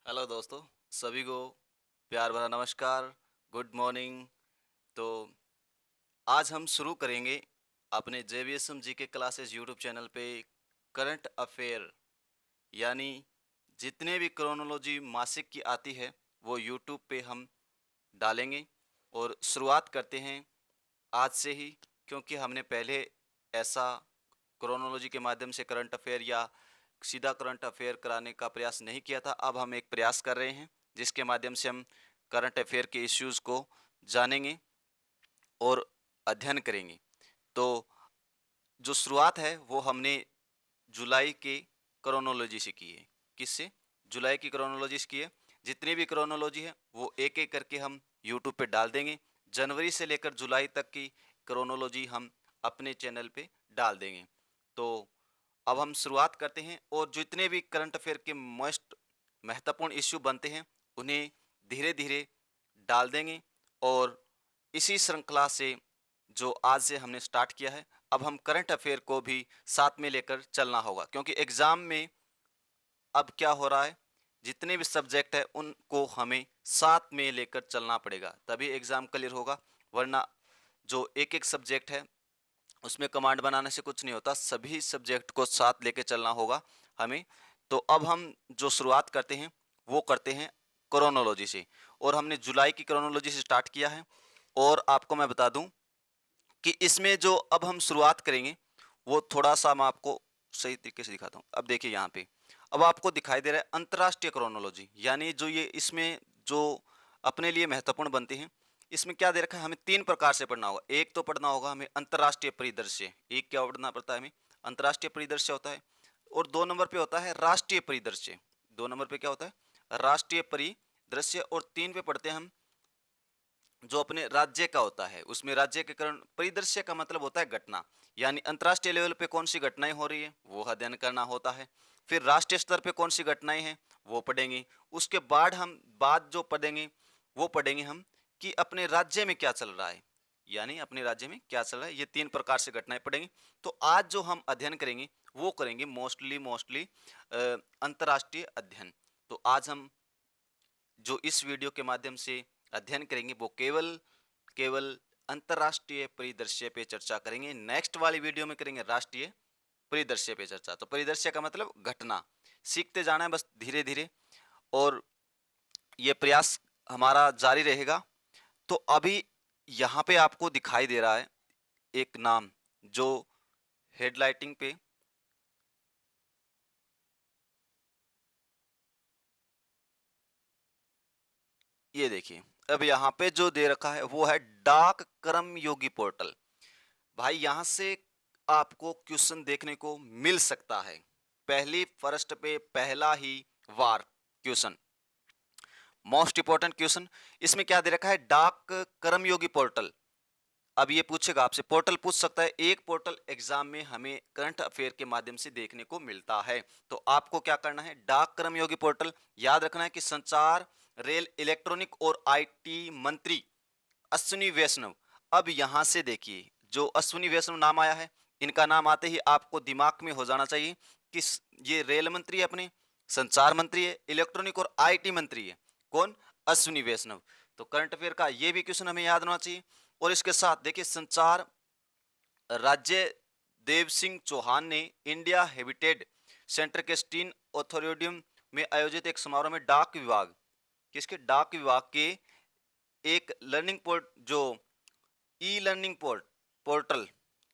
Hello दोस्तों, सभी को प्यार भरा नमस्कार, गुड मॉर्निंग। तो आज हम शुरू करेंगे अपने जेवीएसएम जी के क्लासेस यूट्यूब चैनल पे करंट अफेयर, यानी जितने भी क्रोनोलॉजी मासिक की आती है वो यूट्यूब पे हम डालेंगे। और शुरुआत करते हैं आज से ही, क्योंकि हमने पहले ऐसा क्रोनोलॉजी के माध्यम से करंट अफेयर या सीधा करंट अफेयर कराने का प्रयास नहीं किया था। अब हम एक प्रयास कर रहे हैं जिसके माध्यम से हम करंट अफेयर के इश्यूज को जानेंगे और अध्ययन करेंगे। तो जो शुरुआत है वो हमने जुलाई के क्रोनोलॉजी से की है। किससे? जुलाई की क्रोनोलॉजी से की है। जितनी भी क्रोनोलॉजी है वो एक एक करके हम यूट्यूब पे डाल देंगे। जनवरी से लेकर जुलाई तक की क्रोनोलॉजी हम अपने चैनल पे डाल देंगे। तो अब हम शुरुआत करते हैं और जितने भी करंट अफेयर के मोस्ट महत्वपूर्ण इश्यू बनते हैं उन्हें धीरे धीरे डाल देंगे। और इसी श्रृंखला से जो आज से हमने स्टार्ट किया है, अब हम करंट अफेयर को भी साथ में लेकर चलना होगा, क्योंकि एग्जाम में अब क्या हो रहा है, जितने भी सब्जेक्ट है उनको हमें साथ में लेकर चलना पड़ेगा, तभी एग्जाम क्लियर होगा। वरना जो एक एक सब्जेक्ट है उसमें कमांड बनाने से कुछ नहीं होता, सभी सब्जेक्ट को साथ लेके चलना होगा हमें। तो अब हम जो शुरुआत करते हैं वो करते हैं क्रोनोलॉजी से, और हमने जुलाई की क्रोनोलॉजी से स्टार्ट किया है। और आपको मैं बता दूं कि इसमें जो अब हम शुरुआत करेंगे वो थोड़ा सा मैं आपको सही तरीके से दिखाता हूँ। अब देखिए यहाँ पे अब आपको दिखाई दे रहा है अंतर्राष्ट्रीय क्रोनोलॉजी, यानी जो ये इसमें जो अपने लिए महत्वपूर्ण बनते हैं। इसमें क्या दे रखा है, हमें तीन प्रकार से पढ़ना होगा। एक तो पढ़ना होगा हमें अंतर्राष्ट्रीय परिदृश्य, एक क्या पढ़ना पड़ता है हमें, अंतर्राष्ट्रीय परिदृश्य होता है। और दो नंबर पे होता है राष्ट्रीय परिदृश्य, दो नंबर पे क्या होता है, राष्ट्रीय परिदृश्य। और तीन पे पढ़ते हैं हम जो अपने राज्य का होता है, उसमें राज्य के कारण परिदृश्य का मतलब होता है घटना, यानी अंतर्राष्ट्रीय लेवल पे कौन सी घटनाएं हो रही है वो अध्ययन करना होता है। फिर राष्ट्रीय स्तर पे कौन सी घटनाएं हैं वो पढ़ेंगे। उसके बाद जो पढ़ेंगे वो पढ़ेंगे हम कि अपने राज्य में क्या चल रहा है, यानी अपने राज्य में क्या चल रहा है। ये तीन प्रकार से घटनाएं पढ़ेंगे। तो आज जो हम अध्ययन करेंगे वो करेंगे मोस्टली अंतर्राष्ट्रीय अध्ययन। तो आज हम जो इस वीडियो के माध्यम से अध्ययन करेंगे वो केवल केवल अंतर्राष्ट्रीय परिदृश्य पे चर्चा करेंगे। नेक्स्ट वाली वीडियो में करेंगे राष्ट्रीय परिदृश्य पे चर्चा। तो परिदृश्य का मतलब घटना, सीखते जाना है बस धीरे धीरे, और ये प्रयास हमारा जारी रहेगा। तो अभी यहाँ पे आपको दिखाई दे रहा है एक नाम, जो हेडलाइटिंग पे, ये देखिए अब यहाँ पे जो दे रखा है वो है डाक कर्म योगी पोर्टल। भाई यहाँ से आपको क्वेश्चन देखने को मिल सकता है, पहली फर्स्ट पे पहला ही वार क्वेश्चन, मोस्ट इंपॉर्टेंट क्वेश्चन। इसमें क्या दे रखा है, डाक कर्मयोगी पोर्टल। अब ये पूछेगा आपसे, पोर्टल पूछ सकता है, एक पोर्टल एग्जाम में हमें करंट अफेयर के माध्यम से देखने को मिलता है। तो आपको क्या करना है, डाक कर्मयोगी पोर्टल याद रखना है कि संचार, रेल, इलेक्ट्रॉनिक और आईटी मंत्री अश्विनी वैष्णव। अब यहां से देखिए जो अश्विनी वैष्णव नाम आया है, इनका नाम आते ही आपको दिमाग में हो जाना चाहिए कि ये रेल मंत्री है, अपने संचार मंत्री है, इलेक्ट्रॉनिक और आईटी मंत्री है। कौन? अश्विनी वैष्णव। तो करंट अफेयर का ये भी क्वेश्चन हमें याद होना चाहिए। और इसके साथ देखिए संचार राज्य देव सिंह चौहान ने इंडिया हेबिटेट सेंटर के स्टीन ऑथोरियम में आयोजित एक समारोह में डाक विभाग, किसके, डाक विभाग के एक लर्निंग पोर्ट, जो ई लर्निंग पोर्टल,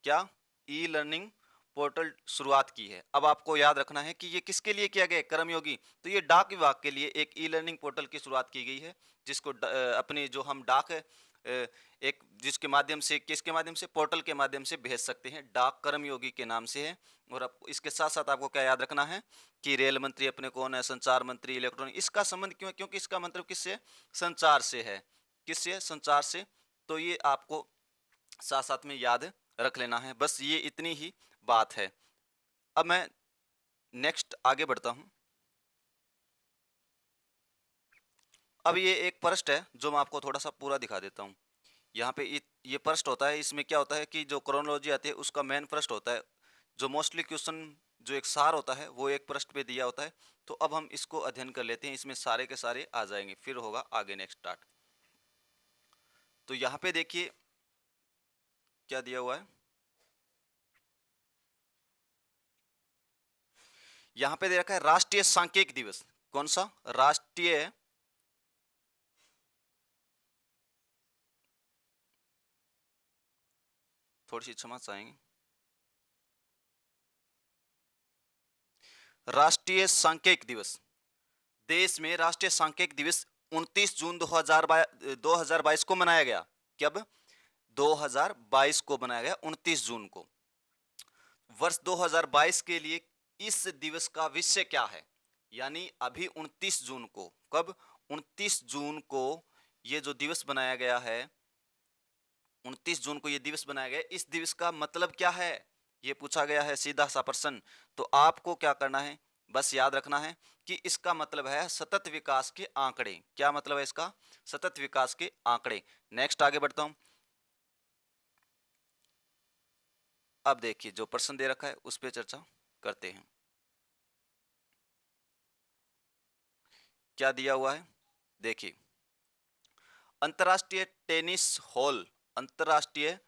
क्या, ई लर्निंग पोर्टल शुरुआत की है। अब आपको याद रखना है कि ये किसके लिए किया गया, कर्मयोगी। तो ये डाक विभाग के लिए एक ई लर्निंग पोर्टल की शुरुआत की गई है, जिसको अपने जो हम डाक है एक जिसके माध्यम से, किसके माध्यम से, पोर्टल के माध्यम से भेज सकते हैं, डाक कर्मयोगी के नाम से है। और अब इसके साथ साथ आपको क्या याद रखना है कि रेल मंत्री अपने कौन है, संचार मंत्री, इलेक्ट्रॉनिक, इसका संबंध क्यों है, क्योंकि इसका मतलब किससे, संचार से है। किससे, संचार से। तो ये आपको साथ साथ में याद रख लेना है, बस ये इतनी ही बात है। अब मैं नेक्स्ट आगे बढ़ता हूं। अब ये एक पृष्ठ है जो मैं आपको थोड़ा सा पूरा दिखा देता हूँ। यहाँ पे ये पृष्ठ होता है, इसमें क्या होता है कि जो क्रोनोलॉजी आती है उसका मेन पृष्ठ होता है, जो मोस्टली क्वेश्चन जो एक सार होता है वो एक पृष्ठ पे दिया होता है। तो अब हम इसको अध्ययन कर लेते हैं, इसमें सारे के सारे आ जाएंगे, फिर होगा आगे नेक्स्ट स्टार्ट। तो यहाँ पे देखिए क्या दिया हुआ है। यहाँ पे दे रखा है राष्ट्रीय सांख्यिकी दिवस। कौन सा? राष्ट्रीय थोड़ी सी क्षमा चाहेंगे, राष्ट्रीय सांख्यिकी दिवस। देश में राष्ट्रीय सांख्यिकी दिवस 29 जून 2022 को मनाया गया। कब? 2022 को मनाया गया, 29 जून को। वर्ष 2022 के लिए इस दिवस का विषय क्या है? यानी अभी 29 जून को, कब? 29 जून को ये जो दिवस बनाया गया है, 29 जून को ये दिवस बनाया गया, इस दिवस का मतलब क्या है? ये पूछा गया है सीधा सा प्रश्न। तो आपको क्या करना है, बस याद रखना है कि इसका मतलब है सतत विकास के आंकड़े। क्या मतलब है इसका? सतत विकास के आंकड़े। नेक्स्ट आगे बढ़ता हूं। अब देखिए जो प्रश्न दे रखा है उस पर चर्चा करते हैं। क्या दिया हुआ है देखिए, अंतरराष्ट्रीय टेनिस हॉल, अंतरराष्ट्रीय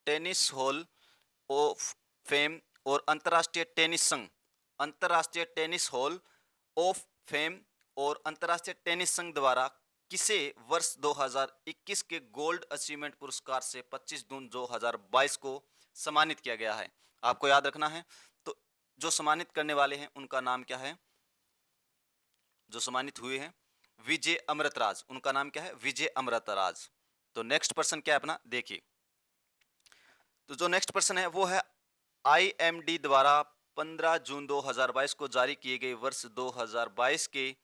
टेनिस हॉल ऑफ फेम और अंतरराष्ट्रीय टेनिस संघ, अंतरराष्ट्रीय टेनिस हॉल ऑफ फेम और अंतरराष्ट्रीय टेनिस संघ द्वारा किसे वर्ष 2021 के गोल्ड अचीवमेंट पुरस्कार से 25 जून 2022 को सम्मानित किया गया है? आपको याद रखना है। तो जो सम्मानित करने वाले हैं उनका नाम क्या है? जो सम्मानित हुए हैं विजय अमृतराज, उनका नाम क्या है? विजय अमृतराज। तो नेक्स्ट पर्सन क्या है अपना, देखिए। तो जो नेक्स्ट पर्सन है वो है आईएमडी द्वारा 15 जून 2022 को जारी किए गए वर्ष 2022 के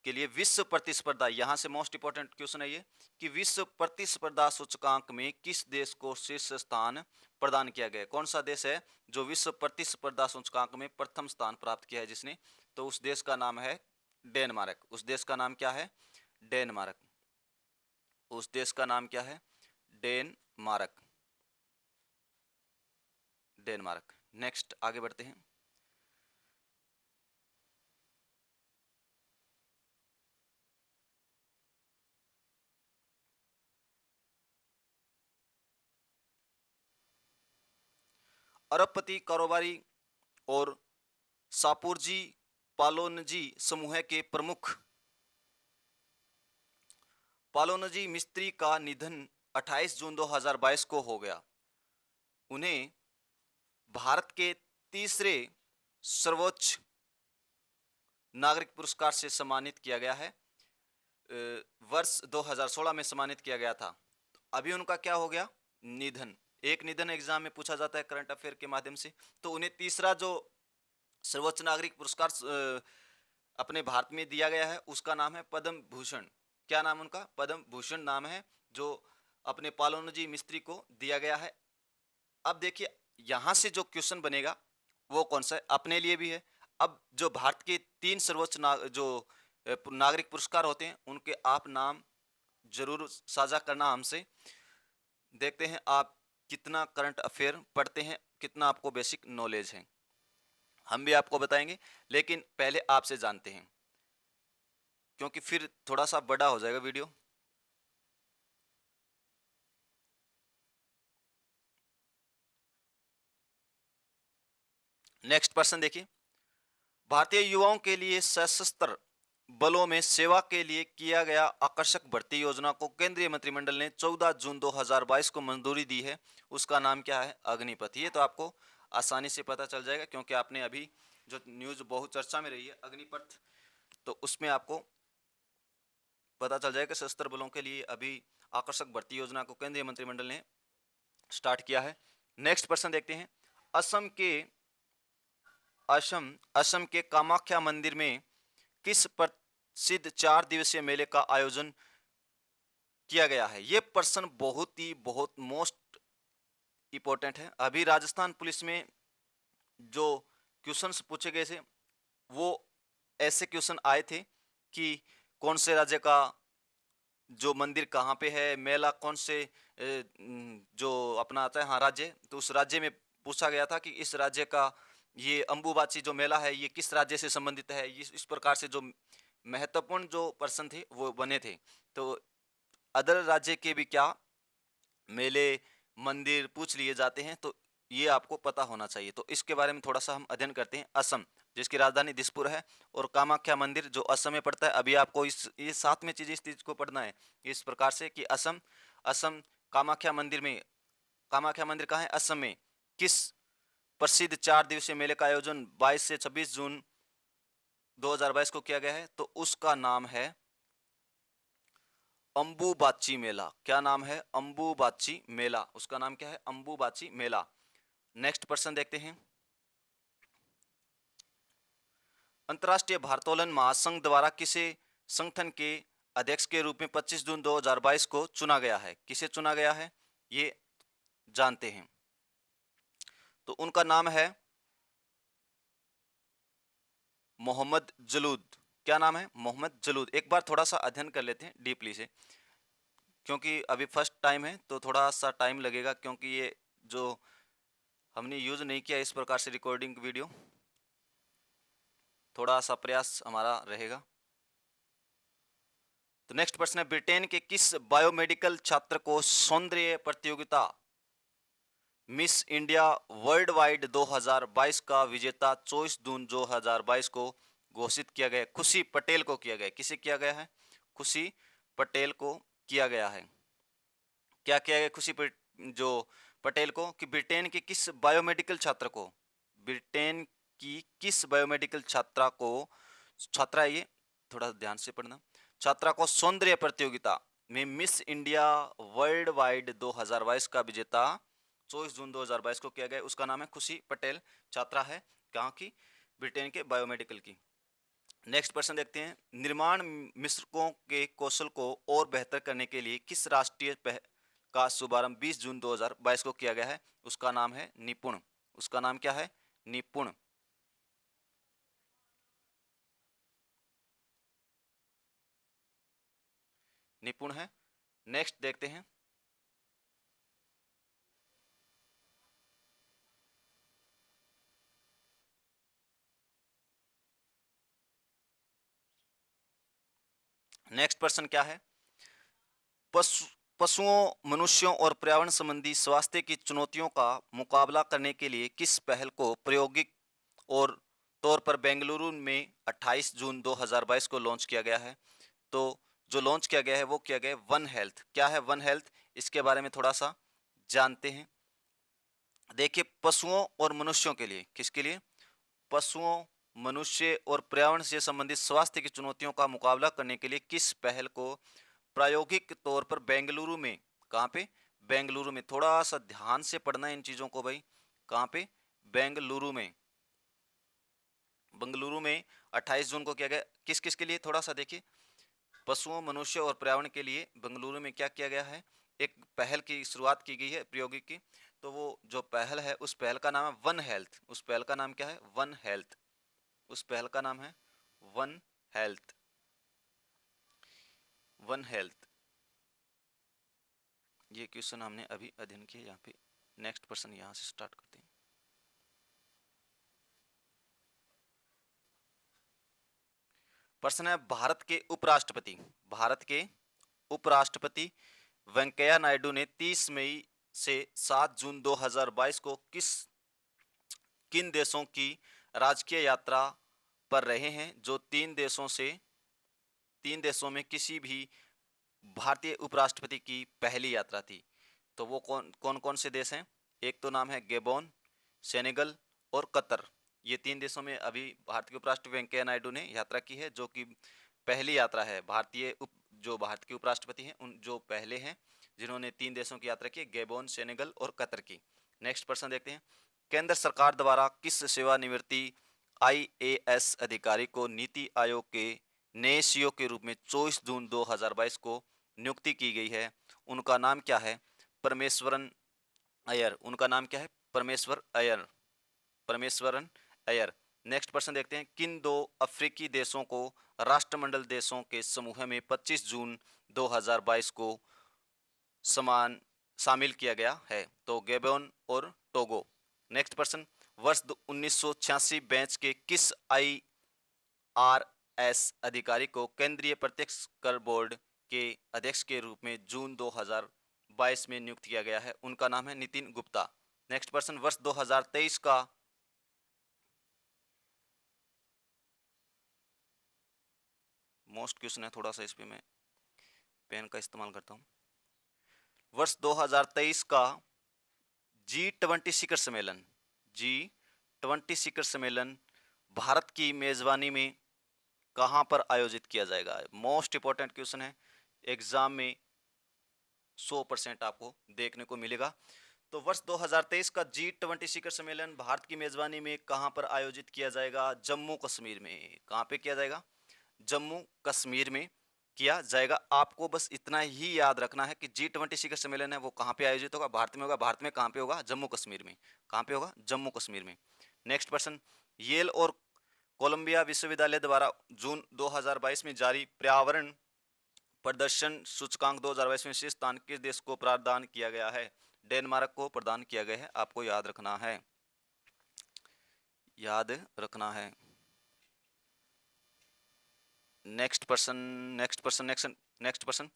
लिए विश्व प्रतिस्पर्धा, यहां से मोस्ट इंपोर्टेंट क्वेश्चन है ये, कि विश्व प्रतिस्पर्धा सूचकांक में किस देश को शीर्ष स्थान प्रदान किया गया? कौन सा देश है जो विश्व प्रतिस्पर्धा सूचकांक में प्रथम स्थान प्राप्त किया है जिसने? तो उस देश का नाम है डेनमार्क। उस देश का नाम क्या है? डेनमार्क। उस देश का नाम क्या है? डेनमार्क। डेनमार्क। नेक्स्ट आगे बढ़ते हैं। अरबपति कारोबारी और सापुरजी पालोनजी समूह के प्रमुख पालोनजी मिस्त्री का निधन 28 जून 2022 को हो गया। उन्हें भारत के तीसरे सर्वोच्च नागरिक पुरस्कार से सम्मानित किया गया है। वर्ष 2016 में सम्मानित किया गया था। अभी उनका क्या हो गया? निधन। एक निधन एग्जाम में पूछा जाता है करंट अफेयर के माध्यम से। तो उन्हें तीसरा जो सर्वोच्च नागरिक पुरस्कार अपने भारत में दिया गया है उसका नाम है पद्म भूषण। क्या नाम उनका? पद्म भूषण नाम है जो अपने पालोनजी मिस्त्री को दिया गया है। अब देखिए यहां से जो क्वेश्चन बनेगा वो कौन सा है, अपने लिए भी है। अब जो भारत के 3 सर्वोच्च जो नागरिक पुरस्कार होते हैं उनके आप नाम जरूर साझा करना हमसे। देखते हैं आप कितना करंट अफेयर पढ़ते हैं, कितना आपको बेसिक नॉलेज है। हम भी आपको बताएंगे, लेकिन पहले आपसे जानते हैं क्योंकि फिर थोड़ा सा बड़ा हो जाएगा वीडियो। नेक्स्ट पर्सन देखिए, भारतीय युवाओं के लिए सशस्त्र बलों में सेवा के लिए किया गया आकर्षक भर्ती योजना को केंद्रीय मंत्रिमंडल ने 14 जून 2022 को मंजूरी दी है। उसका नाम क्या है? अग्निपथ। ये तो आपको आसानी से पता चल जाएगा क्योंकि आपने अभी जो न्यूज बहुत चर्चा में रही है अग्निपथ, तो उसमें आपको पता चल जाएगा सशस्त्र बलों के लिए अभी आकर्षक भर्ती योजना को केंद्रीय मंत्रिमंडल ने स्टार्ट किया है। नेक्स्ट पर्सन देखते हैं, असम के असम के कामाख्या मंदिर में किस प्रसिद्ध 4 दिवसीय मेले का आयोजन किया गया है? ये प्रश्न बहुत मोस्ट इंपॉर्टेंट है। अभी राजस्थान पुलिस में जो क्वेश्चंस पूछे गए थे वो ऐसे क्वेश्चन आए थे कि कौन से राज्य का जो मंदिर कहाँ पे है, मेला कौन से जो अपना आता है, हाँ राज्य, तो उस राज्य में पूछा गया था कि इस राज्य का ये अंबुबाची जो मेला है ये किस राज्य से संबंधित है, इस प्रकार से जो महत्वपूर्ण जो प्रश्न थे वो बने थे। तो अदर राज्य के भी क्या मेले, मंदिर पूछ लिए जाते हैं, तो ये आपको पता होना चाहिए। तो इसके बारे में थोड़ा सा हम अध्ययन करते हैं। असम, जिसकी राजधानी दिसपुर है, और कामाख्या मंदिर जो असम में पड़ता है। अभी आपको इस ये साथ में चीज इस चीज को पढ़ना है इस प्रकार से कि असम, असम कामाख्या मंदिर में, कामाख्या मंदिर कहाँ है, असम में। किस प्रसिद्ध 4 दिवसीय मेले का आयोजन 22 से 26 जून 2022 को किया गया है, तो उसका नाम है अंबुबाची मेला। क्या नाम है, अंबुबाची मेला, उसका नाम क्या है, अंबुबाची मेला। नेक्स्ट प्रश्न देखते हैं। अंतर्राष्ट्रीय भारोत्तोलन महासंघ द्वारा किसे संगठन के अध्यक्ष के रूप में 25 जून 2022 को चुना गया है, किसे चुना गया है ये जानते हैं। तो उनका नाम है मोहम्मद जलूद। क्या नाम है, मोहम्मद जलूद। एक बार थोड़ा सा अध्ययन कर लेते हैं डीपली से, क्योंकि अभी फर्स्ट टाइम है तो थोड़ा सा टाइम लगेगा, क्योंकि ये जो हमने यूज नहीं किया इस प्रकार से रिकॉर्डिंग वीडियो, थोड़ा सा प्रयास हमारा रहेगा। तो नेक्स्ट प्रश्न है, ब्रिटेन के किस बायोमेडिकल छात्र को सौंदर्य प्रतियोगिता मिस इंडिया वर्ल्ड वाइड 2022 का विजेता 24 जून 2022 को घोषित किया गया? खुशी पटेल को किया गया। किसे किया गया है, खुशी पटेल को किया गया है। क्या किया गया खुशी जो पटेल को, कि ब्रिटेन के किस बायोमेडिकल छात्र को, ब्रिटेन की किस बायोमेडिकल छात्रा को, छात्रा ये थोड़ा ध्यान से पढ़ना, छात्रा को सौंदर्य प्रतियोगिता में मिस इंडिया वर्ल्ड वाइड 2022 का विजेता 24 जून 2022 को किया गया, उसका नाम है खुशी पटेल। छात्रा है कहाँ की, ब्रिटेन के बायोमेडिकल की। नेक्स्ट प्रश्न देखते हैं, निर्माण मिश्रकों के कौशल को और बेहतर करने के लिए किस राष्ट्रीय का शुभारंभ 20 जून 2022 को किया गया है, उसका नाम है निपुण। उसका नाम क्या है, निपुण। निपुण है। नेक्स्ट देखते हैं, नेक्स्ट प्रश्न क्या है, पशुओं, मनुष्यों और पर्यावरण संबंधी स्वास्थ्य की चुनौतियों का मुकाबला करने के लिए किस पहल को प्रायोगिक और तौर पर बेंगलुरु में 28 जून 2022 को लॉन्च किया गया है? तो जो लॉन्च किया गया है वो किया गया है वन हेल्थ। क्या है वन हेल्थ, इसके बारे में थोड़ा सा जानते हैं। देखिए, पशुओं और मनुष्यों के लिए, किसके लिए, पशुओं, मनुष्य और पर्यावरण से संबंधित स्वास्थ्य की चुनौतियों का मुकाबला करने के लिए किस पहल को प्रायोगिक तौर पर बेंगलुरु में, कहाँ पे, बेंगलुरु में, थोड़ा सा ध्यान से पढ़ना है इन चीजों को भाई, कहाँ पे, बेंगलुरु में, बेंगलुरु में 28 जून को किया गया। किस किस के लिए, थोड़ा सा देखिए, पशुओं, मनुष्य और पर्यावरण के लिए बेंगलुरु में क्या किया गया है, एक पहल की शुरुआत की गई है प्रायोगिक की। तो वो जो पहल है उस पहल का नाम है वन हेल्थ। उस पहल का नाम क्या है, वन हेल्थ। उस पहल का नाम है वन हेल्थ, वन हेल्थ। ये क्वेश्चन हमने अभी अध्ययन किया यहाँ पे। नेक्स्ट प्रश्न यहाँ से स्टार्ट करते हैं। प्रश्न है, भारत के उपराष्ट्रपति वेंकैया नायडू ने 30 मई से 7 जून 2022 को किन देशों की राजकीय यात्रा पर रहे हैं, जो तीन देशों में किसी भी भारतीय उपराष्ट्रपति की पहली यात्रा थी? तो वो कौन कौन कौन से देश हैं? एक तो नाम है गेबोन, सेनेगल और कतर। ये 3 देशों में अभी भारत के उपराष्ट्रपति वेंकैया नायडू ने यात्रा की है, जो कि पहली यात्रा है। जो भारत के उपराष्ट्रपति हैं उन जो पहले हैं जिन्होंने 3 देशों की यात्रा की, गेबोन, सेनेगल और कतर की। नेक्स्ट प्रश्न देखते हैं, केंद्र सरकार द्वारा किस सेवानिवृत्ति आईएएस अधिकारी को नीति आयोग के नए सीईओ के रूप में 24 जून 2022 को नियुक्ति की गई है? उनका नाम क्या है, परमेश्वरन अय्यर। उनका नाम क्या है, परमेश्वरन अय्यर। नेक्स्ट प्रश्न देखते हैं, किन दो अफ्रीकी देशों को राष्ट्रमंडल देशों के समूह में 25 जून 2022 को समान शामिल किया गया है? तो गैबोन और टोगो। नेक्स्ट प्रश्न, वर्ष 1986 बैच के किस IRS अधिकारी को केंद्रीय प्रत्यक्ष कर बोर्ड के अध्यक्ष के रूप में जून 2022 में नियुक्त किया गया है? उनका नाम है नितिन गुप्ता। नेक्स्ट पर्सन, वर्ष 2023 का मोस्ट क्वेश्चन है, थोड़ा सा इस पे मैं पेन का इस्तेमाल करता हूं। वर्ष 2023 का G20 शिखर सम्मेलन, G20 शिखर सम्मेलन भारत की मेजबानी में कहां पर आयोजित किया जाएगा? मोस्ट इंपॉर्टेंट क्वेश्चन है, एग्जाम में 100% आपको देखने को मिलेगा। तो वर्ष 2023 का G20 शिखर सम्मेलन भारत की मेजबानी में कहां पर आयोजित किया जाएगा? जम्मू कश्मीर में। कहां पे किया जाएगा? जम्मू कश्मीर में किया जाएगा। आपको बस इतना ही याद रखना है कि G20 शिखर सम्मेलन है वो कहां पे आयोजित होगा? भारत में होगा। भारत में कहां पे होगा? जम्मू कश्मीर में। कहां पे होगा? जम्मू कश्मीर में। नेक्स्ट पर्सन, येल और कोलंबिया विश्वविद्यालय द्वारा जून 2022 में जारी पर्यावरण प्रदर्शन सूचकांक 2022 में शीर्ष स्थान किस देश को प्रदान किया गया है? डेनमार्क को प्रदान किया गया है। आपको याद रखना है, याद रखना है। Next person, next person, next person,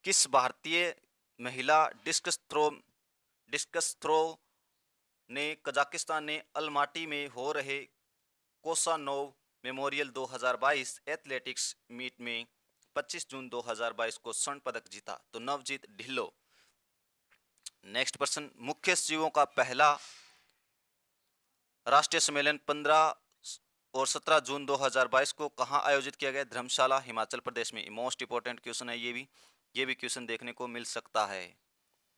किस भारतीय महिला डिस्कस थ्रो ने कजाकिस्तान ने अलमाटी में हो रहे कोसानोव मेमोरियल 2022 एथलेटिक्स मीट में 25 जून 2022 को स्वर्ण पदक जीता? तो नवजीत ढिल्लो। नेक्स्ट पर्सन, मुख्य सचिवों का पहला राष्ट्रीय सम्मेलन 15 और 17 जून 2022 को कहां आयोजित किया गया? धर्मशाला, हिमाचल प्रदेश में। मोस्ट इंपॉर्टेंट क्वेश्चन है ये भी क्वेश्चन देखने को मिल सकता है।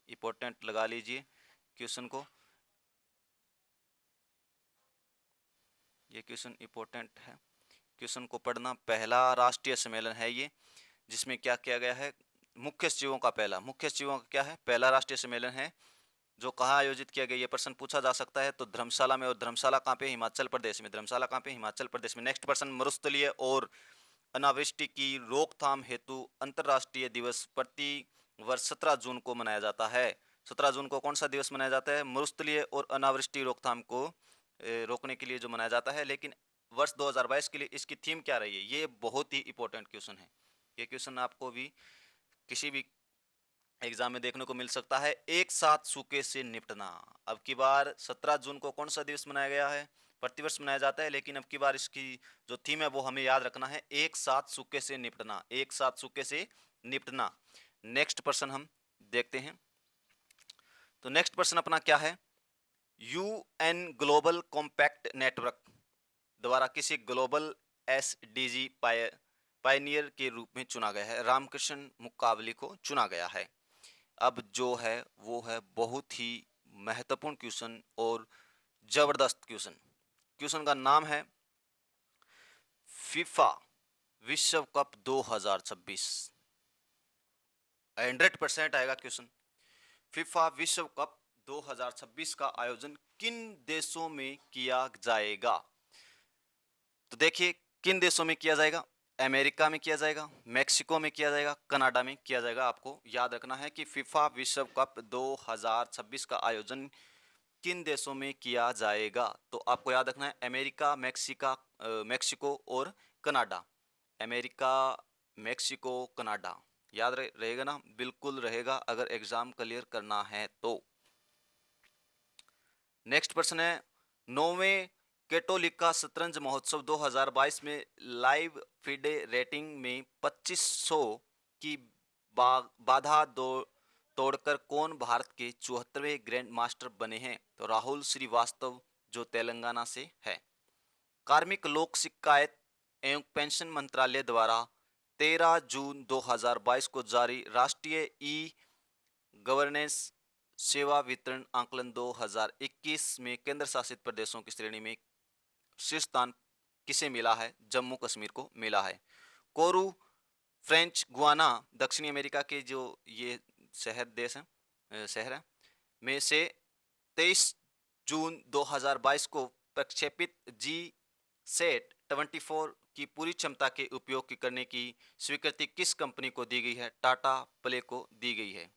इंपॉर्टेंट लगा लीजिए क्वेश्चन को, ये क्वेश्चन इंपॉर्टेंट है, क्वेश्चन को पढ़ना। पहला राष्ट्रीय सम्मेलन है ये, जिसमें क्या किया गया है? मुख्य सचिवों का क्या है? पहला राष्ट्रीय सम्मेलन है जो कहाँ आयोजित किया गया? ये प्रश्न पूछा जा सकता है। तो धर्मशाला में। और धर्मशाला कहाँ पे? हिमाचल प्रदेश में। धर्मशाला कहाँ पे? हिमाचल प्रदेश में। नेक्स्ट पर्सन, मरुस्थलीय और अनावृष्टि की रोकथाम हेतु अंतर्राष्ट्रीय दिवस प्रति वर्ष 17 जून को मनाया जाता है। 17 जून को कौन सा दिवस मनाया जाता है? मरुस्थलीय और अनावृष्टि रोकथाम को रोकने के लिए जो मनाया जाता है। लेकिन वर्ष 2022 के लिए इसकी थीम क्या रही है? ये बहुत ही इंपॉर्टेंट क्वेश्चन है। ये क्वेश्चन आपको भी किसी भी एग्जाम में देखने को मिल सकता है। एक साथ सूखे से निपटना। अब की बार 17 जून को कौन सा दिवस मनाया गया है? प्रतिवर्ष मनाया जाता है, लेकिन अब की बार इसकी जो थीम है वो हमें याद रखना है, एक साथ सूखे से निपटना। एक साथ सूखे से निपटना। नेक्स्ट पर्सन हम देखते हैं। तो नेक्स्ट पर्सन अपना क्या है? UN ग्लोबल कॉम्पैक्ट नेटवर्क द्वारा किसी ग्लोबल SDG पायनियर के रूप में चुना गया है? रामकृष्ण मुकाबली को चुना गया है। अब जो है वो है बहुत ही महत्वपूर्ण क्वेश्चन और जबरदस्त क्वेश्चन। क्वेश्चन का नाम है फीफा विश्व कप 2026। 100% आएगा क्वेश्चन। फीफा विश्व कप 2026 का आयोजन किन देशों में किया जाएगा? तो देखिए, किन देशों में किया जाएगा? अमेरिका में किया जाएगा, मेक्सिको में किया जाएगा, कनाडा में किया जाएगा। आपको याद रखना है कि फीफा विश्व कप 2026 का आयोजन किन देशों में किया जाएगा। तो आपको याद रखना है अमेरिका, मेक्सिको और कनाडा। America, Mexico, Canada. याद रहेगा ना? बिल्कुल रहेगा अगर एग्जाम क्लियर करना है तो। नेक्स्ट प्रश्न है, 9वें कैटोलिका शतरंज महोत्सव 2022 में लाइव फीडे रेटिंग में 2500 की बाधा तोड़कर कौन भारत के 74वें ग्रैंड मास्टर बने हैं? तो राहुल श्रीवास्तव, जो तेलंगाना से है। कार्मिक लोक शिकायत एवं पेंशन मंत्रालय द्वारा 13 जून 2022 को जारी राष्ट्रीय ई गवर्नेंस सेवा वितरण आकलन 2021 में केंद्र शासित प्रदेशों की श्रेणी में शीर्ष स्थान किसे मिला है? जम्मू कश्मीर को मिला है। कोरू फ्रेंच गुआना दक्षिणी अमेरिका के जो ये शहर है में से 23 जून 2022 को प्रक्षेपित G-SAT-24 की पूरी क्षमता के उपयोग की करने की स्वीकृति किस कंपनी को दी गई है? टाटा प्ले को दी गई है।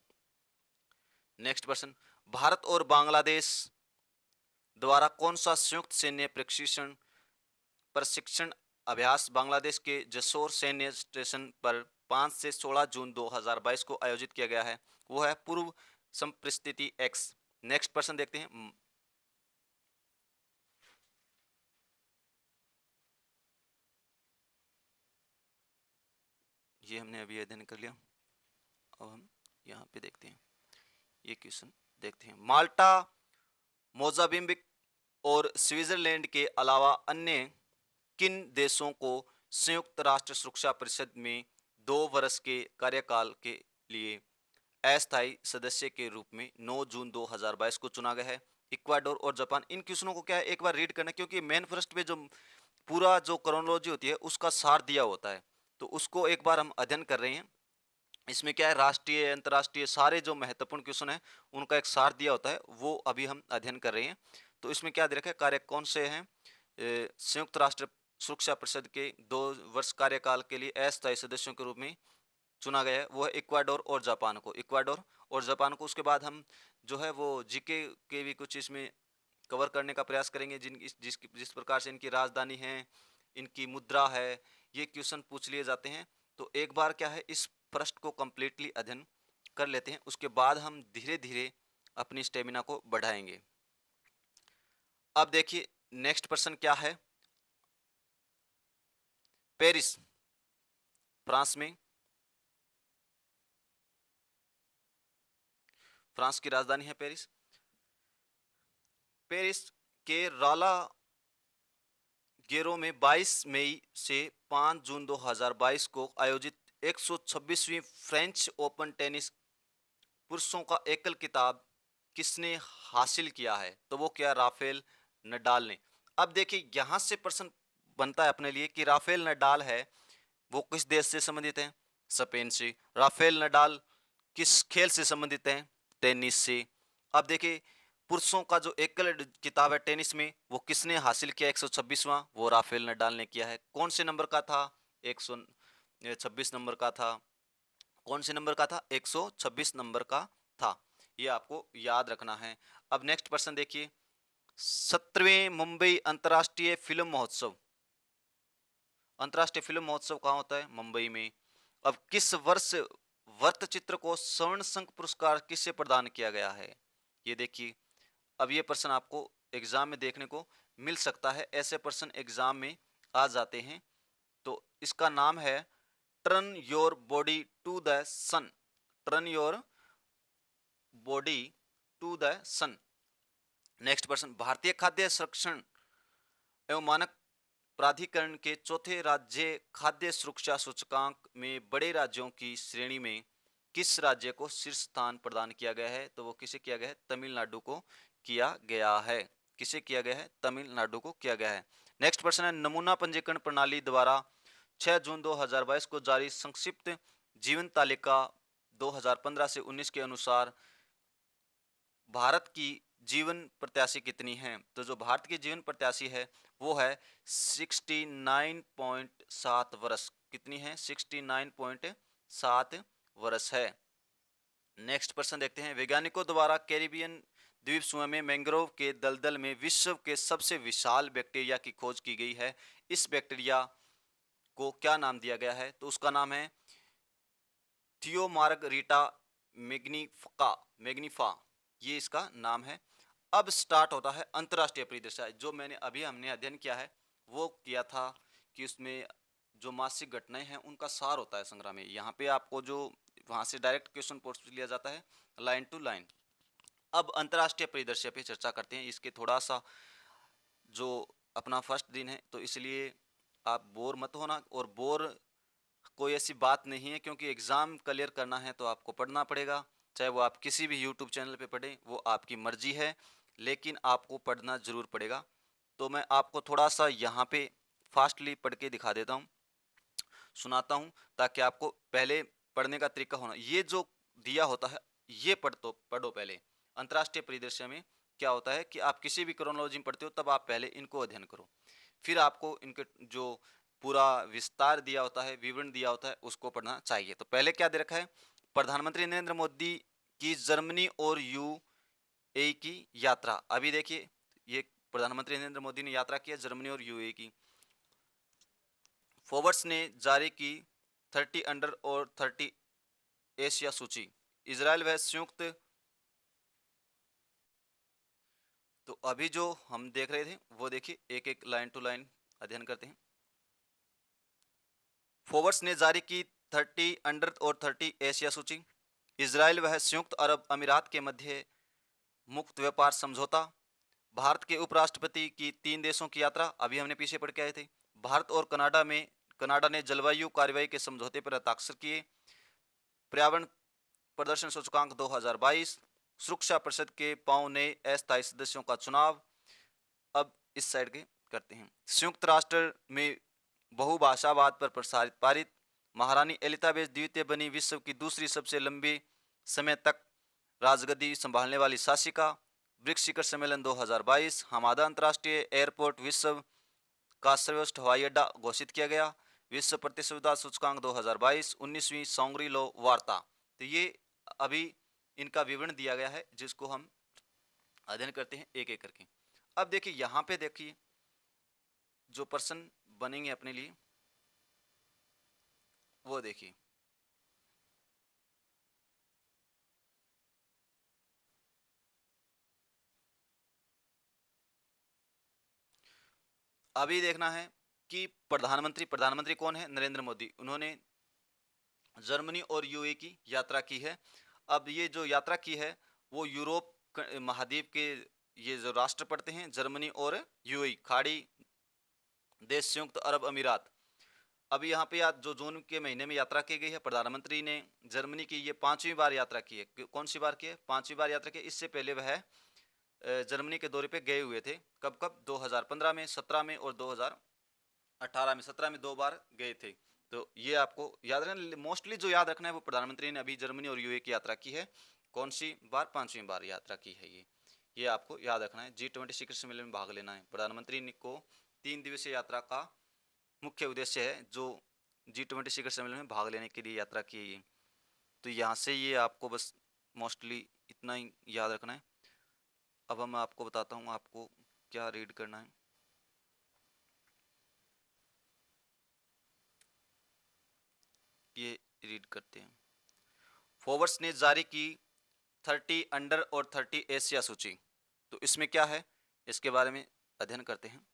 नेक्स्ट पर्सन, भारत और बांग्लादेश द्वारा कौन सा संयुक्त सैन्य प्रशिक्षण अभ्यास बांग्लादेश के जसोर सैन्य स्टेशन पर 5 से 16 जून 2022 को आयोजित किया गया है? वो है पूर्व संप्रस्थिति एक्स। नेक्स्ट प्रश्न देखते हैं। ये हमने अभी अध्ययन कर लिया। अब हम यहाँ पे देखते हैं, ये क्वेश्चन देखते हैं। माल्टा, मोजाम्बिक और स्विट्जरलैंड के अलावा अन्य किन देशों को संयुक्त राष्ट्र सुरक्षा परिषद में 2 वर्ष के कार्यकाल के लिए अस्थायी सदस्य के रूप में 9 जून 2022 को चुना गया है? इक्वाडोर और जापान। इन क्वेश्चनों को क्या है, एक बार रीड करना, क्योंकि मेन फर्स्ट में जो पूरा जो क्रोनोलॉजी होती है उसका सार दिया होता है, तो उसको एक बार हम अध्ययन कर रहे हैं। इसमें क्या है, राष्ट्रीय अंतर्राष्ट्रीय सारे जो महत्वपूर्ण क्वेश्चन है उनका एक सार दिया होता है, वो अभी हम अध्ययन कर रहे हैं। तो इसमें क्या दे रखा है, कार्य कौन से हैं? संयुक्त राष्ट्र सुरक्षा परिषद के 2 वर्ष कार्यकाल के लिए अस्थायी सदस्यों के रूप में चुना गया है, वो है इक्वाडोर और जापान को। इक्वाडोर और जापान को। उसके बाद हम जो है वो जीके के भी कुछ इसमें कवर करने का प्रयास करेंगे, जिस प्रकार से इनकी राजधानी है, इनकी मुद्रा है, ये क्वेश्चन पूछ लिए जाते हैं। तो एक बार क्या है, इस प्रश्न को कंप्लीटली अध्ययन कर लेते हैं, उसके बाद हम धीरे धीरे अपनी स्टेमिना को बढ़ाएंगे। अब देखिए नेक्स्ट प्रश्न क्या है। पेरिस फ्रांस में, फ्रांस की राजधानी है पेरिस। पेरिस के राला गेरो में 22 मई से 5 जून 2022 को आयोजित 126वीं फ्रेंच ओपन टेनिस पुरुषों का एकल खिताब किसने हासिल किया है? तो वो क्या, राफेल नडाल ने। अब देखिए यहां से प्रश्न बनता है अपने लिए कि राफेल नडाल है वो किस देश से संबंधित है? स्पेन से। राफेल नडाल किस खेल से संबंधित है? टेनिस से। अब देखिए पुरुषों का जो एकल किताब है टेनिस में, वो किसने हासिल किया 126वां? वो राफेल नडाल ने किया है। कौन से नंबर का था? 126 नंबर का था। कौन से नंबर का था? 126 नंबर का था। ये आपको याद रखना है। अब नेक्स्ट प्रश्न देखिए। 17वें मुंबई अंतर्राष्ट्रीय फिल्म महोत्सव, अंतर्राष्ट्रीय फिल्म महोत्सव कहाँ होता है? मुंबई में। अब किस वर्ष वृत्तचित्र को स्वर्ण शंख पुरस्कार किससे प्रदान किया गया है? ये देखिए, अब ये प्रश्न आपको एग्जाम में देखने को मिल सकता है, ऐसे प्रश्न एग्जाम में आ जाते हैं। तो इसका नाम है turn your body to the sun. Turn your body to the sun. Next प्रश्न। भारतीय खाद्य संरक्षण एवं मानक प्राधिकरण के चौथे राज्य खाद्य सुरक्षा सूचकांक में बड़े राज्यों की श्रेणी में किस राज्य को शीर्ष स्थान प्रदान किया गया है? तो वो किसे किया गया है? तमिलनाडु को किया गया है। किसे किया गया है? तमिलनाडु को किया गया है। नेक्स्ट प्रश्न है। नमूना पंजीकरण प्रणाली द्वारा 6 जून 2022 को जारी संक्षिप्त जीवन तालिका 2015 से 19 के अनुसार भारत की जीवन प्रत्याशी कितनी है? तो जो भारत की जीवन प्रत्याशी है वो है 69.7 वर्ष। कितनी है? 69.7 वर्ष है। नेक्स्ट प्रश्न देखते हैं। वैज्ञानिकों द्वारा कैरिबियन द्वीप समूह में मैंग्रोव के दलदल में विश्व के सबसे विशाल बैक्टीरिया की खोज की गई है। इस बैक्टीरिया को क्या नाम दिया गया है? तो उसका नाम है थियोमार्गरिटा मैग्निफा, ये इसका नाम है। अब स्टार्ट होता है अंतरराष्ट्रीय परिदृश्य, जो मैंने अभी हमने अध्ययन किया है वो किया था कि उसमें जो मासिक घटनाएं हैं उनका सार होता है संग्रह में। यहाँ पे आपको जो वहाँ से डायरेक्ट क्वेश्चन पोस्ट लिया जाता है लाइन टू लाइन। अब अंतरराष्ट्रीय परिदृश्य पे चर्चा करते हैं। इसके थोड़ा सा जो अपना फर्स्ट दिन है तो इसलिए आप बोर मत होना, और बोर कोई ऐसी बात नहीं है, क्योंकि एग्ज़ाम क्लियर करना है तो आपको पढ़ना पड़ेगा। चाहे वो आप किसी भी यूट्यूब चैनल पे पढ़ें, वो आपकी मर्जी है, लेकिन आपको पढ़ना ज़रूर पड़ेगा। तो मैं आपको थोड़ा सा यहाँ पे फास्टली पढ़ के दिखा देता हूँ, सुनाता हूँ, ताकि आपको पहले पढ़ने का तरीका होना। ये जो दिया होता है ये पढ़ो पहले। अंतर्राष्ट्रीय परिदृश्य में क्या होता है कि आप किसी भी क्रोनोलॉजी में पढ़ते हो तब आप पहले इनको अध्ययन करो, फिर आपको इनके जो पूरा विस्तार दिया होता है, विवरण दिया होता है, उसको पढ़ना चाहिए। तो पहले क्या दे रखा है? प्रधानमंत्री नरेंद्र मोदी की जर्मनी और यूएई की यात्रा। अभी देखिए ये प्रधानमंत्री नरेंद्र मोदी ने यात्रा की है जर्मनी और यूएई की। फोर्ब्स ने जारी की 30 अंडर और 30 एशिया सूची। इजराइल व संयुक्त, तो अभी जो हम देख रहे थे वो देखिए, एक एक लाइन टू लाइन अध्ययन करते हैं। फोर्ब्स ने जारी की 30 अंडर और 30 एशिया सूची। इजराइल व संयुक्त अरब अमीरात के मध्य मुक्त व्यापार समझौता। भारत के उपराष्ट्रपति की 3 देशों की यात्रा, अभी हमने पीछे पढ़ के आए थे। भारत और कनाडा ने जलवायु कार्रवाई के समझौते पर हस्ताक्षर किए। पर्यावरण प्रदर्शन सूचकांक 2022। सुरक्षा परिषद के 5 नए अस्थायी सदस्यों का चुनाव। अब इस साइड के करते हैं। संयुक्त राष्ट्र में बहुभाषावाद पर प्रसारित पारित। महारानी एलिजाबेथ द्वितीय बनी विश्व की दूसरी सबसे लंबे समय तक राजगद्दी संभालने वाली शासिका। ब्रिक्स शिखर सम्मेलन 2022। हमादा अंतर्राष्ट्रीय एयरपोर्ट विश्व का सर्वश्रेष्ठ हवाई अड्डा घोषित किया गया। विश्व प्रतिस्पर्धा सूचकांक 2022। 19वीं सांग्री लो वार्ता। तो ये अभी इनका विवरण दिया गया है जिसको हम अध्ययन करते हैं एक एक करके। अब देखिए यहाँ पे देखिए जो प्रश्न बनेंगे अपने लिए वो देखिए। अभी देखना है कि प्रधानमंत्री कौन है? नरेंद्र मोदी। उन्होंने जर्मनी और यूएई की यात्रा की है। अब ये जो यात्रा की है वो यूरोप महाद्वीप के ये जो राष्ट्र पड़ते हैं, जर्मनी और यूएई, खाड़ी देश, संयुक्त अरब अमीरात। अभी यहाँ पे जो जून के महीने में यात्रा की गई है, प्रधानमंत्री ने जर्मनी की ये 5वीं बार यात्रा की है। कौन सी बार की है? 5वीं बार यात्रा की। इससे पहले वह जर्मनी के दौरे पे गए हुए थे। कब कब? 2015 में, 17 में और 2018 में। 17 में 2 बार गए थे। तो ये आपको याद रखना। मोस्टली जो याद रखना है वो प्रधानमंत्री ने अभी जर्मनी और यूए की यात्रा की है। कौन सी बार? 5वीं बार यात्रा की है ये आपको याद रखना है। G20 शिखर सम्मेलन में भाग लेना है। प्रधानमंत्री को 3 दिवसीय यात्रा का मुख्य उद्देश्य है जो G20 शिखर सम्मेलन में भाग लेने के लिए यात्रा की है। तो यहाँ से ये आपको बस मोस्टली इतना ही याद रखना है। अब मैं आपको बताता हूँ आपको क्या रीड करना है। ये रीड करते हैं। फोर्ब्स ने जारी की 30 अंडर और 30 एशिया सूची। तो इसमें क्या है इसके बारे में अध्ययन करते हैं।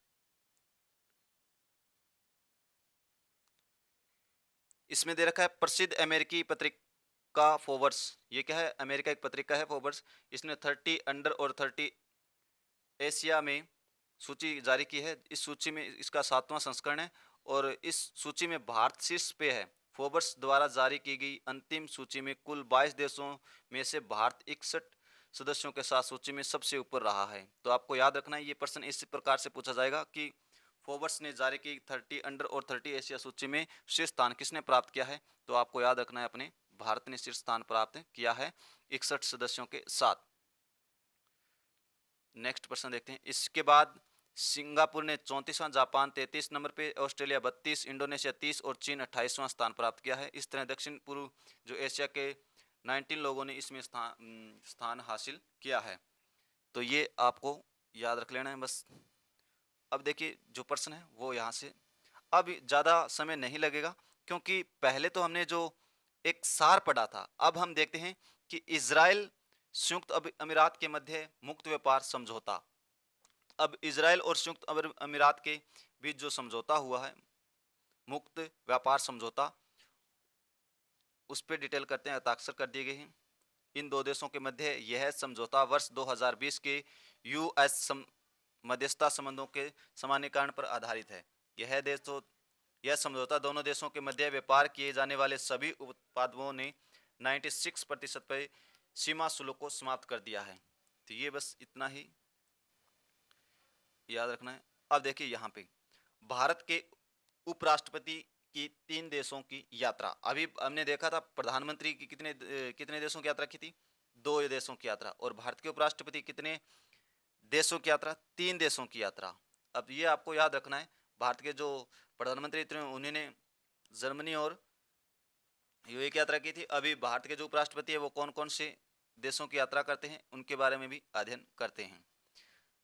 इसमें दे रखा है प्रसिद्ध अमेरिकी पत्रिका फोर्ब्स। ये क्या है? अमेरिका एक पत्रिका है फोर्ब्स। इसने 30 अंडर और 30 एशिया में सूची जारी की है। इस सूची में इसका 7वां संस्करण है और इस सूची में भारत शीर्ष पे है। फोर्ब्स द्वारा जारी की गई अंतिम सूची में कुल 22 देशों में से भारत 61 सदस्यों के साथ सूची में सबसे ऊपर रहा है। तो आपको याद रखना है ये प्रश्न इस प्रकार से पूछा जाएगा कि फोर्ब्स ने जारी की 30 अंडर और 30 एशिया सूची में शीर्ष स्थान किसने प्राप्त किया है? तो आपको याद रखना है अपने भारत ने शीर्ष स्थान प्राप्त किया है 61 सदस्यों के साथ। नेक्स्ट प्रश्न देखते हैं। इसके बाद सिंगापुर ने 34वां, जापान 33 नंबर पे, ऑस्ट्रेलिया 32, इंडोनेशिया 30 और चीन 28वां स्थान प्राप्त किया है। इस तरह दक्षिण पूर्व जो एशिया के 19 लोगों ने इसमें स्थान हासिल किया है। तो ये आपको याद रख लेना है बस। अब देखिए जो प्रश्न है वो यहाँ से, अब ज़्यादा समय नहीं लगेगा क्योंकि पहले तो हमने जो एक सार पढ़ा था, अब हम देखते हैं कि इजराइल संयुक्त अमीरात के मध्य मुक्त व्यापार समझौता। अब इजराइल और संयुक्त अरब अमीरात के बीच जो समझौता हुआ है, मुक्त व्यापार समझौता, उस पर डिटेल करते हैं। हस्ताक्षर कर दिए गए हैं। इन दो देशों के मध्य यह समझौता वर्ष 2020 के यूएस मध्यस्थता संबंधों के सामान्यीकरण पर आधारित है। यह समझौता दोनों देशों के मध्य व्यापार किए जाने वाले सभी उत्पादों ने 96% पर सीमा शुल्क को समाप्त कर दिया है। तो ये बस इतना ही याद रखना है। अब देखिए यहाँ पे भारत के उपराष्ट्रपति की 3 देशों की यात्रा। अभी हमने देखा था प्रधानमंत्री की कितने देशों की यात्रा की थी? 2 देशों की यात्रा। और भारत के उपराष्ट्रपति कितने देशों की यात्रा? 3 देशों की यात्रा। अब ये आपको याद रखना है। भारत के जो प्रधानमंत्री थे उन्होंने जर्मनी और यूएई की यात्रा की थी। अभी भारत के जो उपराष्ट्रपति है वो कौन कौन से देशों की यात्रा करते हैं उनके बारे में भी अध्ययन करते हैं।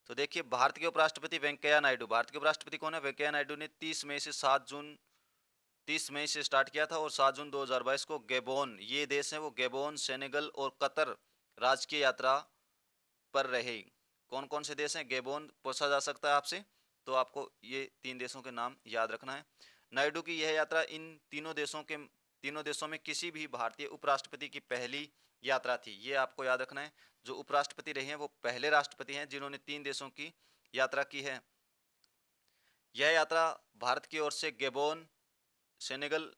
तो देखिए, भारत के उपराष्ट्रपति वेंकैया नायडू, भारत के उपराष्ट्रपति कौन है? वेंकैया नायडू ने 30 मई से स्टार्ट किया था और 7 जून 2022 को गैबोन, ये देश है वो, गैबोन, सेनेगल और कतर राजकीय यात्रा पर रहे। कौन कौन से देश हैं? गैबोन पूछा जा सकता है आपसे, तो आपको ये 3 देशों के नाम याद रखना है। नायडू की यह यात्रा इन तीनों देशों में किसी भी भारतीय उपराष्ट्रपति की पहली यात्रा थी। ये आपको याद रखना है। जो उपराष्ट्रपति रहे हैं वो पहले राष्ट्रपति हैं जिन्होंने 3 देशों की यात्रा की है। यह यात्रा भारत की ओर से गैबोन, सेनेगल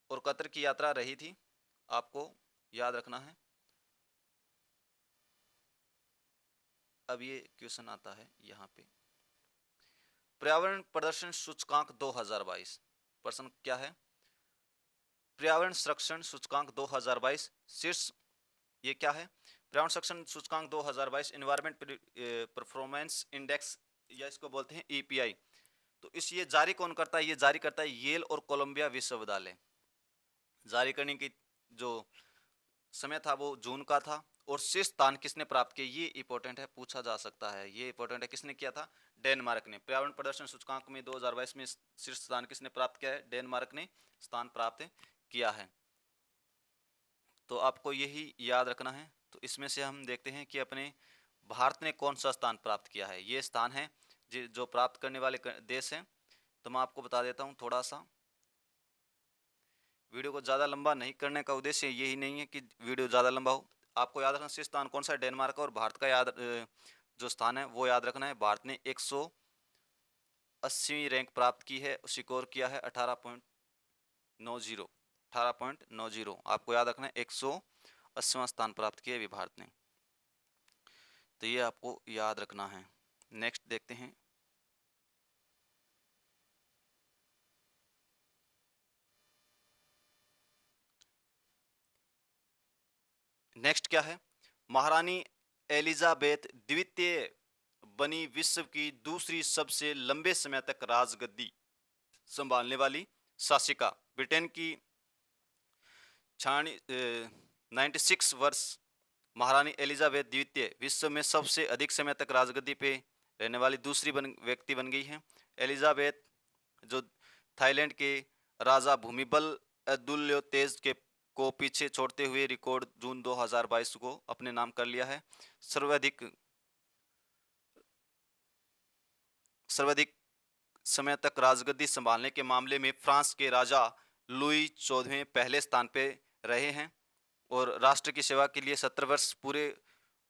और कतर की यात्रा रही थी, आपको याद रखना है। अब ये क्वेश्चन आता है यहाँ पे, पर्यावरण प्रदर्शन सूचकांक 2022, प्रश्न क्या है? पर्यावरण संरक्षण सूचकांक 2022 शीर्ष, ये क्या है? पर्यावरण संरक्षण सूचकांक 2022 एनवायरमेंट परफॉर्मेंस इंडेक्स, या इसको बोलते हैं ईपीआई। तो ये जारी कौन करता है? ये जारी करता है येल और कोलंबिया विश्वविद्यालय। जारी करने की जो समय था वो जून का था। और शीर्ष स्थान किसने प्राप्त किया? ये इंपॉर्टेंट है, पूछा जा सकता है, ये इंपॉर्टेंट है। किसने किया था? डेनमार्क ने। पर्यावरण प्रदर्शन सूचकांक में 2022 में शीर्ष स्थान किसने प्राप्त किया है? डेनमार्क ने स्थान प्राप्त किया है। तो आपको यही याद रखना है। तो इसमें से हम देखते हैं कि अपने भारत ने कौन सा स्थान प्राप्त किया है। ये स्थान है जो प्राप्त करने वाले देश हैं। तो मैं आपको बता देता हूँ थोड़ा सा। वीडियो को ज़्यादा लंबा नहीं करने का उद्देश्य यही नहीं है कि वीडियो ज़्यादा लंबा हो। आपको याद रखना शीर्ष स्थान कौन सा है? डेनमार्क का। और भारत का जो स्थान है वो याद रखना है। भारत ने 180वीं रैंक प्राप्त की है, स्कोर किया है 18.90। 18.90 आपको याद रखना है। 180वां स्थान प्राप्त किया है भारत ने। तो ये आपको याद रखना है। नेक्स्ट देखते हैं। नेक्स्ट क्या है? महारानी एलिजाबेथ द्वितीय बनी विश्व की दूसरी सबसे लंबे समय तक राजगद्दी संभालने वाली शासिका। ब्रिटेन की 96 वर्ष महारानी एलिजाबेथ द्वितीय विश्व में सबसे अधिक समय तक राजगद्दी पे रहने वाली दूसरी व्यक्ति बन गई है। एलिजाबेथ जो थाईलैंड के राजा भूमिबल अदुल्योतेज के को पीछे छोड़ते हुए रिकॉर्ड जून 2022 को अपने नाम कर लिया है। सर्वाधिक समय तक राजगद्दी संभालने के मामले में फ्रांस के राजा लुई 14वें पहले स्थान पे रहे हैं। और राष्ट्र की सेवा के लिए 17 वर्ष पूरे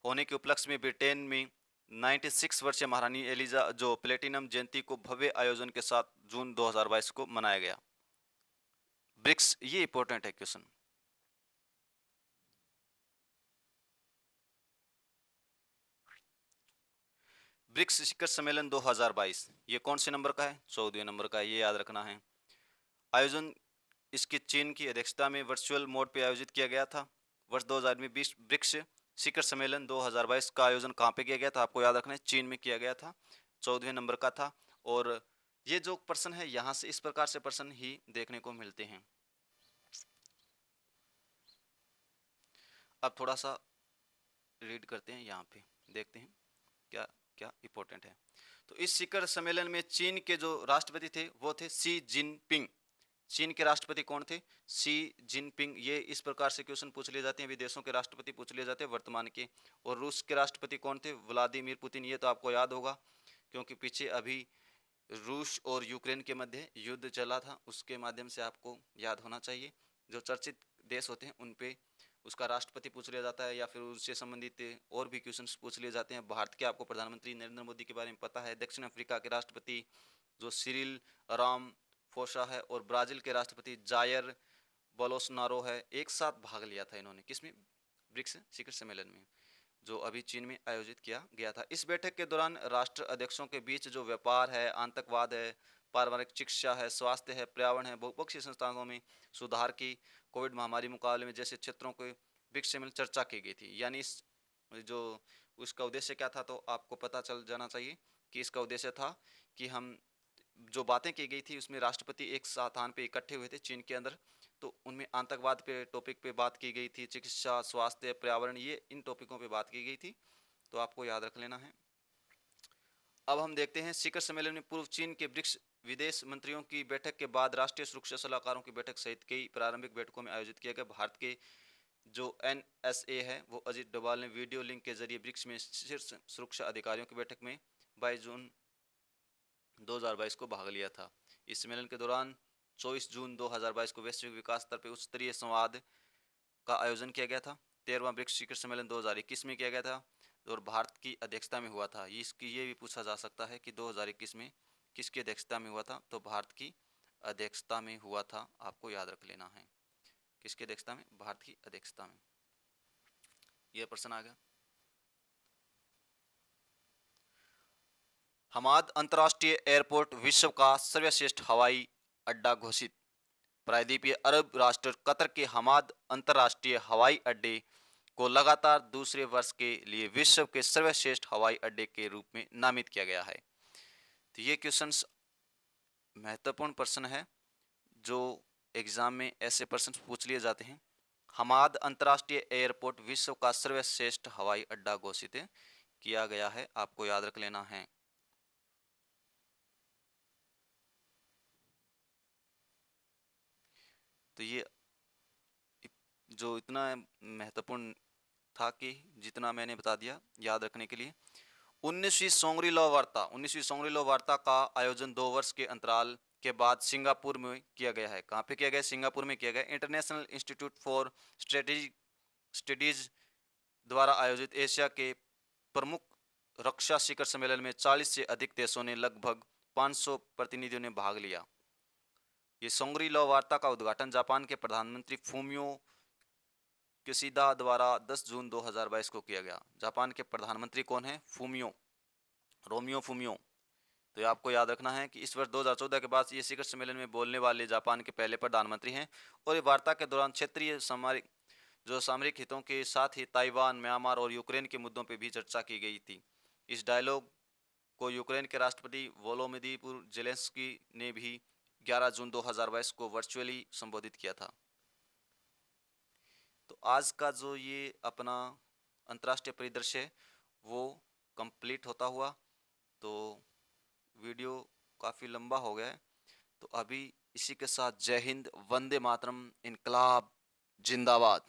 होने के उपलक्ष्य में ब्रिटेन में 96 वर्षीय महारानी एलिजा जो प्लेटिनम जयंती को भव्य आयोजन के साथ जून 2022 को मनाया गया। ब्रिक्स, ये इंपॉर्टेंट है क्वेश्चन। ब्रिक्स शिखर सम्मेलन 2022 ये कौन से नंबर का है? 14वें नंबर का है, ये याद रखना है। आयोजन इसकी चीन की अध्यक्षता में वर्चुअल मोड पे आयोजित किया गया था। वर्ष 2000 में ब्रिक्स शिखर सम्मेलन 2022 का आयोजन कहाँ पे किया गया था? आपको याद रखना है, चीन में किया गया था। 14वें नंबर का था। और ये जो प्रश्न है यहाँ से इस प्रकार से प्रश्न ही देखने को मिलते हैं। अब थोड़ा सा रीड करते हैं, यहाँ पे देखते हैं क्या क्या इंपॉर्टेंट है। तो इस शिखर सम्मेलन में चीन के जो राष्ट्रपति थे वो थे शी जिनपिंग। चीन के राष्ट्रपति कौन थे? Xi Jinping. ये इस प्रकार से क्वेश्चन पूछ लिए जाते हैं, विदेशों के राष्ट्रपति पूछ लिए जाते हैं वर्तमान के। और रूस के राष्ट्रपति कौन थे? Vladimir Putin. ये तो आपको याद होगा क्योंकि पीछे अभी रूस और यूक्रेन के मध्य युद्ध चला था, उसके माध्यम से आपको याद होना चाहिए। जो चर्चित देश होते हैं उन पे उसका राष्ट्रपति पूछ लिया जाता है या फिर उससे संबंधित और भी क्वेश्चंस पूछ लिए जाते हैं। भारत के आपको प्रधानमंत्री नरेंद्र मोदी के बारे में पता है। दक्षिण अफ्रीका के राष्ट्रपति जो सिरिल रामाफोसा है और ब्राजील के राष्ट्रपति जायर बोलोसनारो है। एक साथ भाग लिया था इन्होंने किसमें? ब्रिक्स शिखर सम्मेलन में जो अभी चीन में आयोजित किया गया था। इस बैठक के दौरान राष्ट्र अध्यक्षों के बीच जो व्यापार है, आतंकवाद है, पारिवारिक शिक्षा है, स्वास्थ्य है, पर्यावरण है, बहुपक्षीय संस्थानों में सुधार की, कोविड महामारी मुकाबले में जैसे क्षेत्रों को ब्रिक्स में चर्चा की गई थी। यानी जो उसका उद्देश्य क्या था, तो आपको पता चल जाना चाहिए कि इसका उद्देश्य था कि हम जो बातें की गई थी उसमें राष्ट्रपति एक स्थान पे इकट्ठे हुए थे चीन के अंदर। तो उनमें आतंकवाद पे टॉपिक पे बात की गई थी, चिकित्सा, स्वास्थ्य, पर्यावरण, ये इन टॉपिकों पे बात की गई थी। तो आपको याद रख लेना है। अब हम देखते हैं शिखर सम्मेलन में पूर्व चीन के ब्रिक्स विदेश मंत्रियों की बैठक के बाद राष्ट्रीय सुरक्षा सलाहकारों की बैठक सहित कई प्रारंभिक बैठकों में आयोजित किया गया। भारत के जो NSA है वो अजीत डोभाल ने वीडियो लिंक के जरिए ब्रिक्स में शीर्ष सुरक्षा अधिकारियों की बैठक में 22 जून 2022 को भाग लिया था। इस सम्मेलन के दौरान 24 जून 2022 को वैश्विक विकास स्तर पर उच्च स्तरीय संवाद का आयोजन किया गया था। 13वां ब्रिक्स शिखर सम्मेलन 2021 में किया गया था और भारत की अध्यक्षता में हुआ था। ये भी पूछा जा सकता है कि 2021 में किसकी अध्यक्षता में हुआ था, तो भारत की अध्यक्षता में हुआ था। आपको याद रख लेना है किसकी अध्यक्षता में, भारत की अध्यक्षता में। यह प्रश्न आ गया। हमाद अंतर्राष्ट्रीय एयरपोर्ट विश्व का सर्वश्रेष्ठ हवाई अड्डा घोषित। प्रायद्वीपीय अरब राष्ट्र कतर के हमाद अंतर्राष्ट्रीय हवाई अड्डे को लगातार दूसरे वर्ष के लिए विश्व के सर्वश्रेष्ठ हवाई अड्डे के रूप में नामित किया गया है। तो ये क्वेश्चंस महत्वपूर्ण प्रश्न है जो एग्जाम में ऐसे प्रश्न पूछ लिए जाते हैं। हमाद अंतर्राष्ट्रीय एयरपोर्ट विश्व का सर्वश्रेष्ठ हवाई अड्डा घोषित किया गया है, आपको याद रख लेना है। तो ये जो इतना महत्वपूर्ण था कि जितना मैंने बता दिया याद रखने के लिए। 19वीं सोंगरी लॉ वार्ता का आयोजन 2 वर्ष के अंतराल के बाद सिंगापुर में किया गया है। कहाँ पे किया गया? सिंगापुर में किया गया। International institute for strategic studies द्वारा आयोजित एशिया के प्रमुख रक्षा शिखर सम्मेलन में 40 से अधिक देशों ने लगभग 500 प्रतिनिधियों ने भाग लिया। ये सोंगरी लॉ वार्ता का उद्घाटन जापान के प्रधानमंत्री फूमियो किशिदा द्वारा 10 जून 2022 को किया गया। जापान के प्रधानमंत्री कौन है? Romeo Fumio. तो ये आपको याद रखना है कि इस वर्ष 2014 के बाद ये शिखर सम्मेलन में बोलने वाले जापान के पहले प्रधानमंत्री हैं। और ये वार्ता के दौरान क्षेत्रीय सामरिक हितों के साथ ही ताइवान, म्यांमार और यूक्रेन के मुद्दों पर भी चर्चा की गई थी। इस डायलॉग को यूक्रेन के राष्ट्रपति वोलोदिमीर जेलेंस्की ने भी 11 जून 2022 को वर्चुअली संबोधित किया था। तो आज का जो ये अपना अंतर्राष्ट्रीय परिदृश्य है वो कंप्लीट होता हुआ, तो वीडियो काफ़ी लंबा हो गया है। तो अभी इसी के साथ जय हिंद, वंदे मातरम, इनकलाब जिंदाबाद।